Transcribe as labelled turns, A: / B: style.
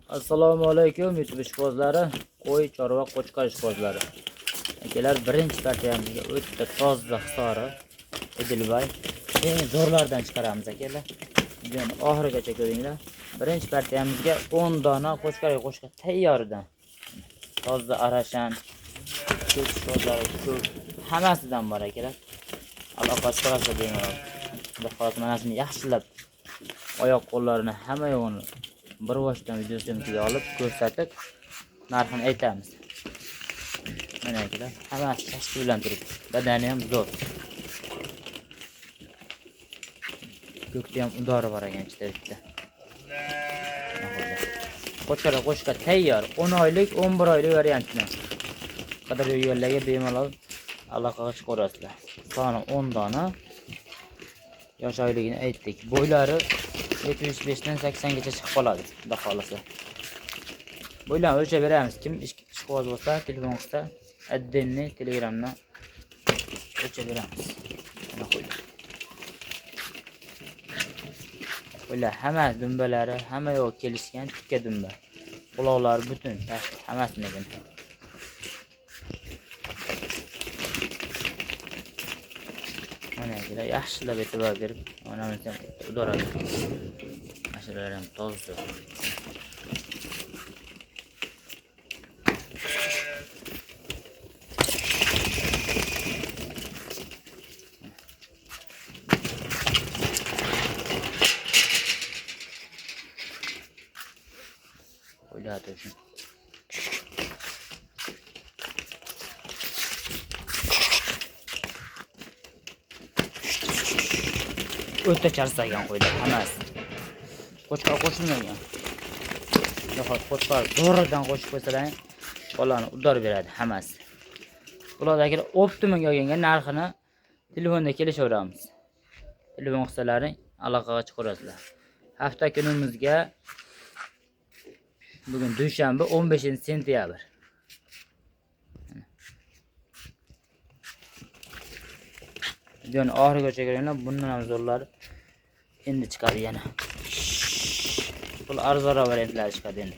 A: Assalomu alaykum YouTube ishqibozlari, qo'y chorva qo'chqor ishqibozlari. Akalar, birinchi partiyamizga o'ta toza hisori Idilbay. Eng zo'rlardan chiqaramiz akalar. Videoni oxirigacha ko'ringlar. Birinchi partiyamizga 10 dona qo'chqorga qo'shqa tayyordan. Toza arashan, ko'k ishqibozlari ko'p, hammasidan bor akalar. Aloqa chiqarsa bemalol. Hozir mana shuni yaxshilab oyoq qo'llarini hamma yo'g'ini bir boshdan videosimizga olib ko'rsatib narxini aytamiz. Mana akalar, hammasi tashqi bilan turibdi. Badani ham zo'r. Ko'kda ham udori bor ekan ichida bitta. Qo'chqor qo'shqa tayyor. 10 oylik, 11 oylik variantini. Qadar yo'llarga bemalol aloqaga chiqarasizlar. Soni 10 dona. Yosh oyligini aytdik. Bo'ylari 75 dan 80 gacha chiqib qoladi, xudo xolasa. Bo'ylarni o'lchab beramiz. Kim ishqiboz bo'lsa, telefon qilsa, addenni Telegramdan o'lchab beramiz. Mana qo'ylar. Bo'ylar hamma dumbalari, hamma yo'q kelishgan tikka dumba. Quloqlari butun, hammasini ekan. Mana akalar, yaxshilab e'tibor berib, mana bundan udoradi. Mashalar ham toza. Qo'yadi shu. O'ta charchagan qo'ylar hammasi. Qo'chqor qo'shilmagan. Nahot qo'chqor zo'rdan qo'shib qo'ysalar, bolani udor beradi hammasi. Bulardagi optimumga olganga narxini telefonda kelishaveramiz. Telefon qilsalaring aloqaga chiqarasizlar. Hafta kunimizga bugun dushanba 15-sentyabr. Videoni oxirigacha ko'ringlar, bundan ham zo'rlari endi chiqadi yana. Bu arzonroq variantlar chiqadi endi.